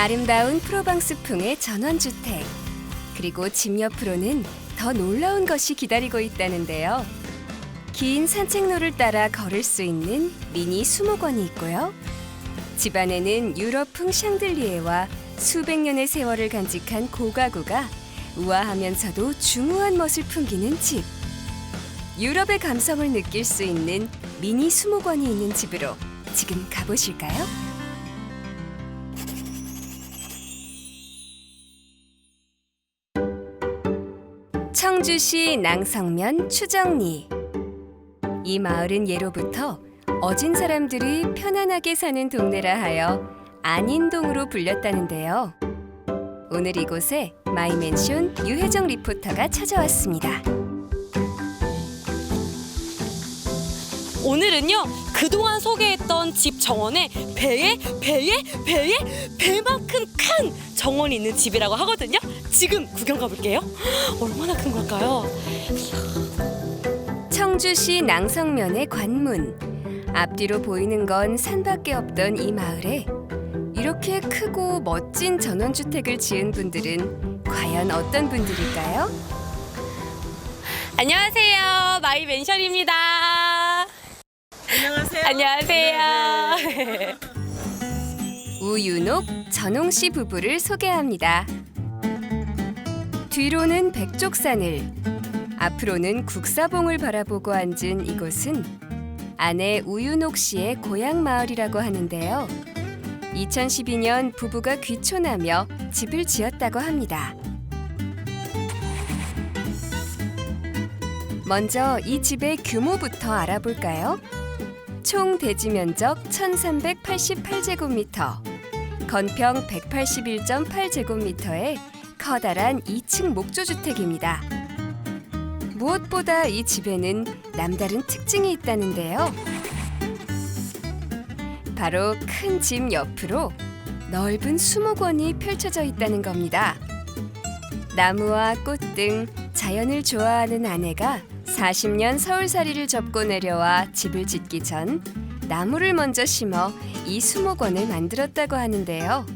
아름다운 프로방스풍의 전원주택. 그리고 집 옆으로는 더 놀라운 것이 기다리고 있다는데요. 긴 산책로를 따라 걸을 수 있는 미니 수목원이 있고요. 집 안에는 유럽풍 샹들리에와 수백 년의 세월을 간직한 고가구가 우아하면서도 중후한 멋을 풍기는 집. 유럽의 감성을 느낄 수 있는 미니 수목원이 있는 집으로 지금 가보실까요? 청주시 낭성면 추정리. 이 마을은 예로부터 어진 사람들이 편안하게 사는 동네라 하여 안인동으로 불렸다는데요. 오늘 이곳에 마이맨션 유혜정 리포터가 찾아왔습니다. 오늘은요, 그동안 소개했던 집 정원에 배만큼 큰 정원이 있는 집이라고 하거든요. 지금 구경 가볼게요. 얼마나 큰 걸까요? 청주시 낭성면의 관문. 앞뒤로 보이는 건 산밖에 없던 이 마을에 이렇게 크고 멋진 전원주택을 지은 분들은 과연 어떤 분들일까요? 안녕하세요, 마이맨션입니다. 안녕하세요. 안녕하세요. 우윤옥, 전홍씨 부부를 소개합니다. 뒤로는 백족산을, 앞으로는 국사봉을 바라보고 앉은 이곳은 아내 우윤옥 씨의 고향 마을이라고 하는데요. 2012년 부부가 귀촌하며 집을 지었다고 합니다. 먼저 이 집의 규모부터 알아볼까요? 총 대지 면적 1388제곱미터, 건평 181.8제곱미터의 커다란 2층 목조주택입니다. 무엇보다 이 집에는 남다른 특징이 있다는데요. 바로 큰 집 옆으로 넓은 수목원이 펼쳐져 있다는 겁니다. 나무와 꽃 등 자연을 좋아하는 아내가 40년 서울살이를 접고 내려와 집을 짓기 전 나무를 먼저 심어 이 수목원을 만들었다고 하는데요.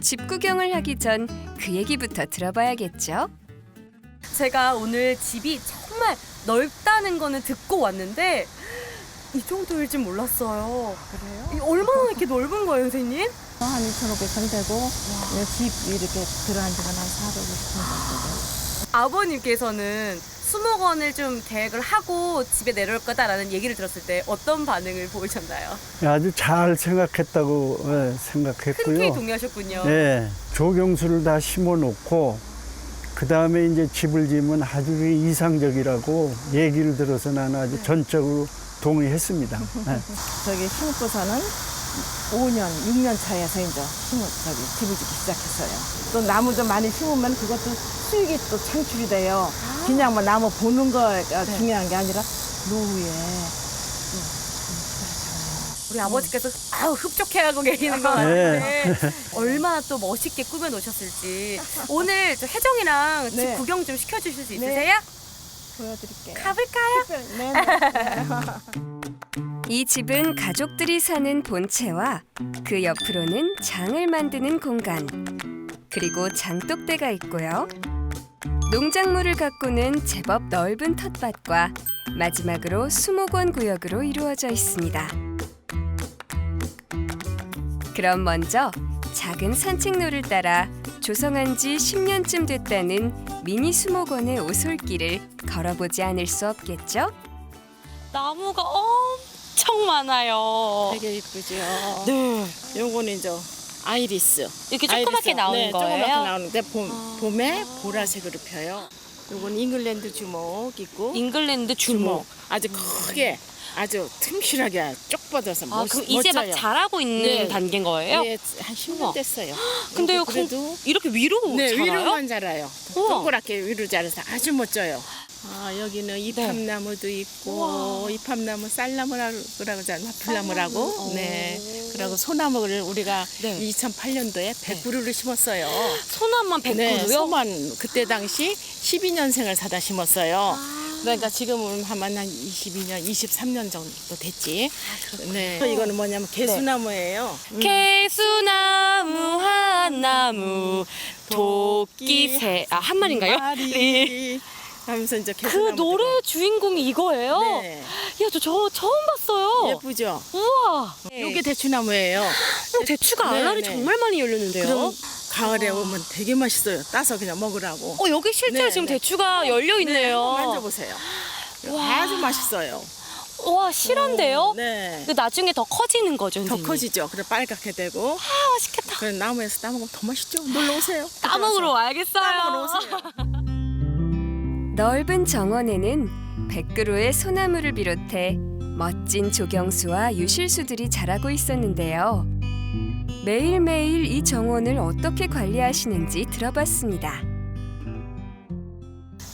집 구경을 하기 전 그 얘기부터 들어봐야겠죠? 제가 오늘 집이 정말 넓다는 거는 듣고 왔는데 이 정도일 줄 몰랐어요. 그래요? 이 얼마나 이렇게 넓은 거예요, 선생님? 한 2,500평 되고 집 이렇게 들어간 지가 한 450평 정도. 아버님께서는 수목원을 좀 계획을 하고 집에 내려올 거다라는 얘기를 들었을 때 어떤 반응을 보이셨나요? 아주 잘 생각했다고 흔쾌히 생각했고요. 동의하셨군요. 네, 조경수를 다 심어놓고 그 다음에 이제 집을 지으면 아주 이상적이라고 얘기를 들어서 나는 아주 전적으로 동의했습니다. 네. 저기 심고서는 5년, 6년 차에서 이제 집을 짓기 시작했어요. 또 나무 좀 많이 심으면 그것도 수익이 또 창출이 돼요. 그냥 뭐 나무 보는 거가 중요한 게 아니라 노후에 우리 아버지께서 아우 흡족해하고 계시는 것 같은데 얼마나 또 멋있게 꾸며 놓으셨을지 오늘 저 혜정이랑 집 네. 구경 좀 시켜주실 수 네. 있으세요? 보여드릴게요. 가볼까요? 네. 이 집은 가족들이 사는 본체와 그 옆으로는 장을 만드는 공간, 그리고 장독대가 있고요. 농작물을 가꾸는 제법 넓은 텃밭과 마지막으로 수목원 구역으로 이루어져 있습니다. 그럼 먼저 작은 산책로를 따라 조성한 지 10년쯤 됐다는 미니 수목원의 오솔길을 걸어보지 않을 수 없겠죠? 나무가 엄청 많아요. 되게 이쁘죠. 네. 요거는 이제 아이리스. 이렇게 조그맣게 나오는 네, 거예요? 조그맣게 나오는데 봄에 보라색으로 펴요. 요건 잉글랜드 주목 있고 잉글랜드 주목. 아주 크게 아주 튼실하게 쪽 뻗어서 아, 그럼 이제 막 멋져요. 자라고 있는 네. 단계인 거예요? 네, 한 10년 우와. 됐어요. 근데요, 그래도 이렇게 위로 네, 자라요? 위로만 자라요. 우와. 동그랗게 위로 자라서 아주 멋져요. 아, 여기는 이팝나무도 있고 우와. 이팝나무 쌀나무라고 하잖아요. 마플나무라고. 쌀나무. 네. 그리고 소나무를 우리가 네. 2008년도에 100그루를 심었어요. 소나무만 100그루요? 네, 소만 그때 당시 12년생을 사다 심었어요. 그러니까 지금은 한 22년, 23년 정도 됐지. 네. 이거는 뭐냐면 개수나무예요. 개수나무 하나 나무 토끼 한 마리인가요? 마리 하면서 이제 그 노래 주인공이 이거예요? 네. 야, 저 처음 봤어요. 예쁘죠? 우와. 이게 대추나무예요. 대추가 네, 알알이 네. 정말 많이 열렸는데요. 그럼 가을에 오면 되게 맛있어요. 따서 그냥 먹으라고. 여기 실제로 네, 지금 네. 대추가 열려 네, 있네요. 한번 만져보세요. 아주 맛있어요. 와, 실한데요? 네. 그 나중에 더 커지는 거죠, 더 선생님? 커지죠. 그래 빨갛게 되고. 아, 맛있겠다. 그래 나무에서 따먹으면 더 맛있죠. 놀러 오세요. 따먹으러 와야겠어요. 따먹으러 오세요. 넓은 정원에는 백그로의 소나무를 비롯해 멋진 조경수와 유실수들이 자라고 있었는데요. 매일매일 이 정원을 어떻게 관리하시는지 들어봤습니다.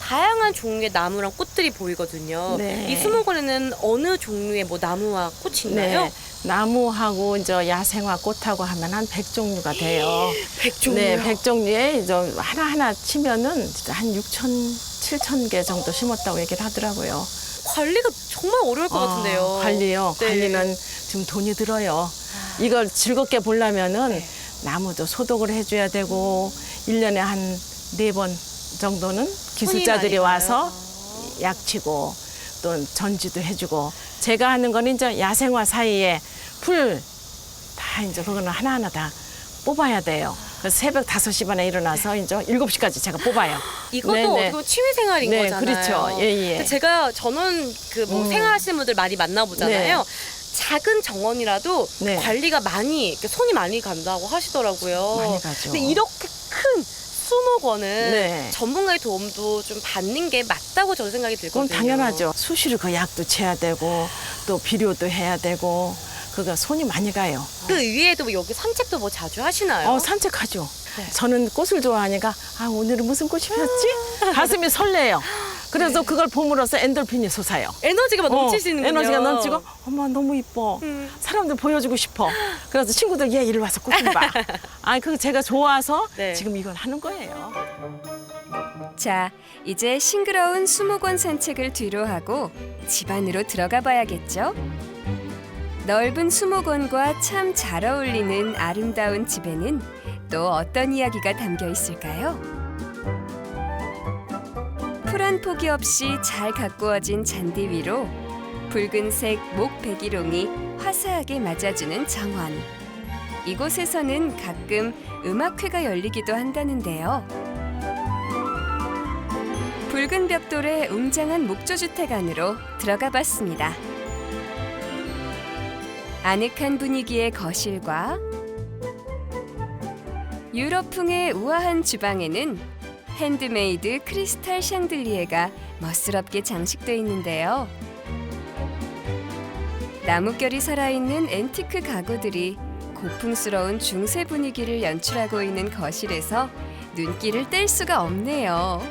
다양한 종류의 나무랑 꽃들이 보이거든요. 네. 이 수목원에는 어느 종류의 뭐 나무와 꽃이 있나요? 네. 나무하고 이제 야생화 꽃하고 하면 한 100종류가 돼요. 100종류. 네, 100종류에 이제 하나하나 치면은 한 6천, 7천 개 정도 심었다고 얘기를 하더라고요. 관리가 정말 어려울 것 같은데요. 관리요. 네. 관리는 지금 돈이 들어요. 이걸 즐겁게 보려면은 나무도 소독을 해줘야 되고 1년에 한 4번 정도는 기술자들이 많이 와서 가요. 약치고 또 전지도 해주고 제가 하는 건 이제 야생화 사이에 풀 다 이제 그거는 하나하나 다 뽑아야 돼요. 그래서 새벽 5시 반에 일어나서 이제 7시까지 제가 뽑아요. 이것도 네, 네. 어떻게 보면 취미 생활인 네, 거잖아요. 그렇죠. 예, 예. 근데 제가 전원 생활하시는 분들 많이 만나보잖아요. 네. 작은 정원이라도 네. 관리가 많이 이렇게 손이 많이 간다고 하시더라고요. 많이 가죠. 근데 이렇게 큰 수목원은 네. 전문가의 도움도 좀 받는 게 맞다고 저는 생각이 그건 들거든요. 당연하죠. 수시로 그 약도 채야 되고 또 비료도 해야 되고 그거 손이 많이 가요. 그 위에도 뭐 여기 산책도 뭐 자주 하시나요? 산책하죠. 네. 저는 꽃을 좋아하니까 오늘은 무슨 꽃이 폈지? 가슴이 설레요. 그래서 그걸 봄으로써 엔돌핀이 솟아요. 에너지가 막 넘치시는군요. 에너지가 넘치고 엄마 너무 이뻐. 사람들 보여주고 싶어. 그래서 친구들 얘 이리 와서 꽃 좀 봐. 그거 제가 좋아서 네. 지금 이걸 하는 거예요. 자, 이제 싱그러운 수목원 산책을 뒤로 하고 집 안으로 들어가 봐야겠죠? 넓은 수목원과 참 잘 어울리는 아름다운 집에는 또 어떤 이야기가 담겨 있을까요? 풀 한 포기 없이 잘 가꾸어진 잔디 위로 붉은색 목백일홍이 화사하게 맞아주는 정원. 이곳에서는 가끔 음악회가 열리기도 한다는데요. 붉은 벽돌의 웅장한 목조주택 안으로 들어가 봤습니다. 아늑한 분위기의 거실과 유럽풍의 우아한 주방에는 핸드메이드 크리스탈 샹들리에가 멋스럽게 장식돼 있는데요. 나뭇결이 살아있는 앤티크 가구들이 고풍스러운 중세 분위기를 연출하고 있는 거실에서 눈길을 뗄 수가 없네요.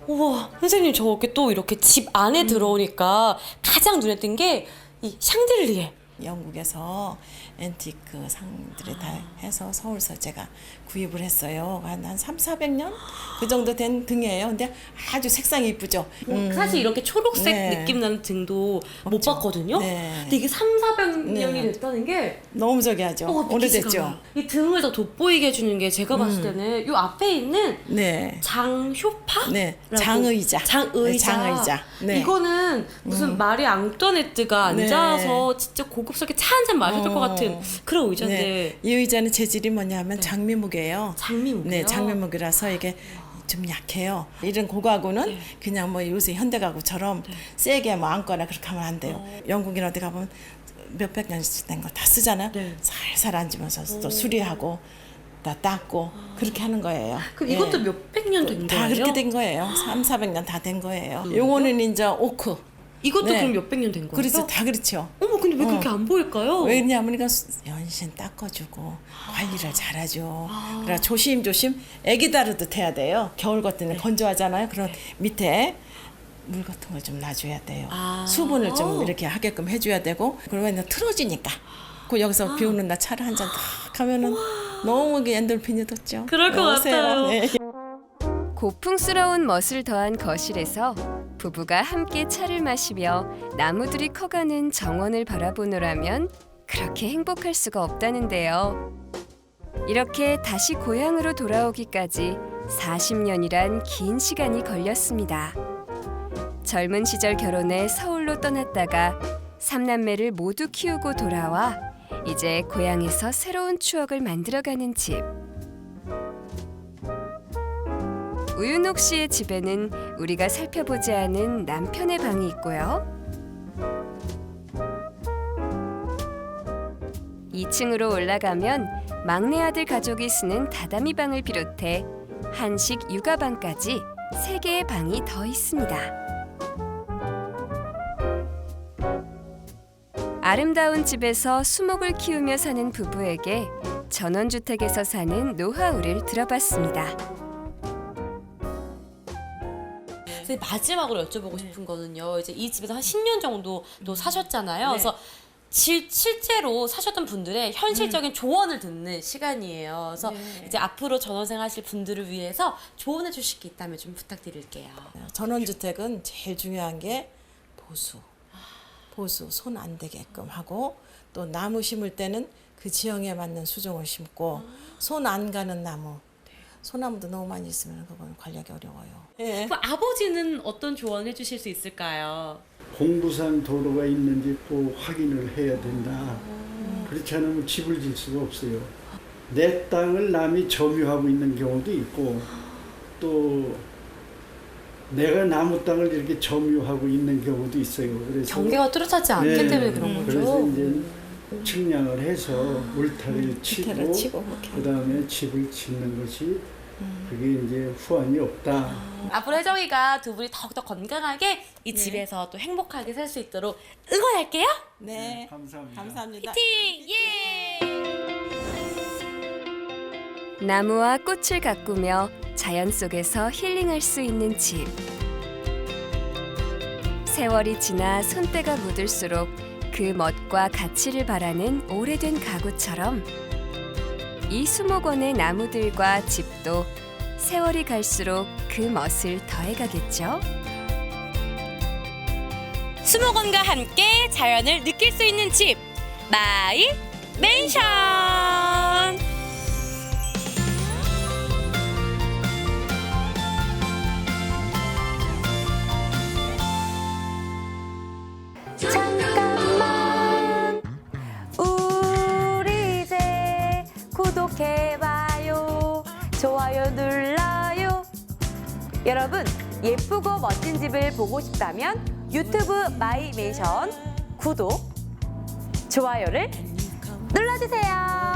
우와, 선생님 저렇게 또 이렇게 집 안에 들어오니까 가장 눈에 띈 게 이 샹들리에. 영국에서 앤티크 상들이 다 해서 서울서 제가 구입을 했어요. 한 300~400년? 그 정도 된 등이에요. 근데 아주 색상이 이쁘죠. 사실 이렇게 초록색 네. 느낌 나는 등도 못 없죠. 봤거든요. 네. 근데 이게 300~400년이 네. 됐다는 게 너무 저기 하죠. 믿기지가 오래됐죠. 않아요. 이 등을 더 돋보이게 해주는 게 제가 봤을 때는 이 앞에 있는 네. 장효파? 네. 장의자. 장의자. 장의자. 네. 이거는 무슨 마리 앙뚜아네트가 앉아서 진짜 고급스럽게 차 한 잔 마셔줄 것 같은 그런 의자인데. 네. 이 의자는 재질이 뭐냐면 장미목이에요. 장미목이요? 네, 장미목이라서 이게 좀 약해요. 이런 고가구는 그냥 뭐 요새 현대가구처럼 세게 뭐 앉거나 그렇게 하면 안 돼요. 영국이나 어디 가보면 몇백 년 된 거 다 쓰잖아요. 네. 살살 앉으면서 또 수리하고 다 닦고 그렇게 하는 거예요. 그럼 예. 이것도 몇백 년 된 거예요? 다 그렇게 된 거예요. 300~400년 다 된 거예요. 요거는 이제 오크. 이것도 네. 그럼 몇백 년 된 거예요? 그렇죠. 다 그렇죠. 어머, 근데 왜 그렇게 안 보일까요? 왜냐하면 이건 연신 닦아주고 관리를 잘하죠. 그래 조심조심 애기 다루듯 해야 돼요. 겨울 같은 건조하잖아요. 그럼 밑에 물 같은 걸 좀 놔줘야 돼요. 수분을 좀 이렇게 하게끔 해줘야 되고 그러면 이제 틀어지니까. 그 여기서 비 오는 날 차를 한 잔 딱 하면은 너무 엔돌핀이 돋죠. 그럴 것 오세요. 같아요. 네. 고풍스러운 멋을 더한 거실에서 부부가 함께 차를 마시며 나무들이 커가는 정원을 바라보노라면 그렇게 행복할 수가 없다는데요. 이렇게 다시 고향으로 돌아오기까지 40년이란 긴 시간이 걸렸습니다. 젊은 시절 결혼해 서울로 떠났다가 3남매를 모두 키우고 돌아와 이제 고향에서 새로운 추억을 만들어가는 집. 우윤옥 씨의 집에는 우리가 살펴보지 않은 남편의 방이 있고요. 2층으로 올라가면 막내 아들 가족이 쓰는 다다미 방을 비롯해 한식 육아방까지 3개의 방이 더 있습니다. 아름다운 집에서 수목을 키우며 사는 부부에게 전원주택에서 사는 노하우를 들어봤습니다. 선생님, 마지막으로 여쭤보고 싶은 거는요. 이제 이 집에서 한 10년 정도 또 사셨잖아요. 그래서 실제로 사셨던 분들의 현실적인 조언을 듣는 시간이에요. 그래서 이제 앞으로 전원생 하실 분들을 위해서 조언해 주실 게 있다면 좀 부탁드릴게요. 전원주택은 제일 중요한 게 보수. 손 안 되게끔 하고 또 나무 심을 때는 그 지형에 맞는 수종을 심고 손 안 가는 나무. 소나무도 너무 많이 있으면 그건 관리하기 어려워요. 예. 그럼 아버지는 어떤 조언해 주실 수 있을까요? 공부산 도로가 있는지 꼭 확인을 해야 된다. 그렇지 않으면 집을 질 수가 없어요. 내 땅을 남이 점유하고 있는 경우도 있고 또 내가 나무 땅을 이렇게 점유하고 있는 경우도 있어요. 그래서 경계가 뚜렷하지 않기 네, 때문에 그런 거죠. 그래서 이제 측량을 해서 울타리를 치고 그다음에 집을 짓는 것이 그게 이제 후환이 없다. 앞으로 혜정이가 두 분이 더욱더 건강하게 이 집에서 또 행복하게 살 수 있도록 응원할게요. 네. 감사합니다. 감사합니다. 예! 나무와 꽃을 가꾸며 자연 속에서 힐링할 수 있는 집. 세월이 지나 손때가 묻을수록 그 멋과 가치를 바라는 오래된 가구처럼 이 수목원의 나무들과 집도 세월이 갈수록 그 멋을 더해가겠죠. 수목원과 함께 자연을 느낄 수 있는 집, 마이 맨션. 잠깐만 우리 이제 구독해봐요 좋아요 눌러요 여러분 예쁘고 멋진 집을 보고 싶다면 유튜브 마이 맨션 구독 좋아요를 눌러주세요.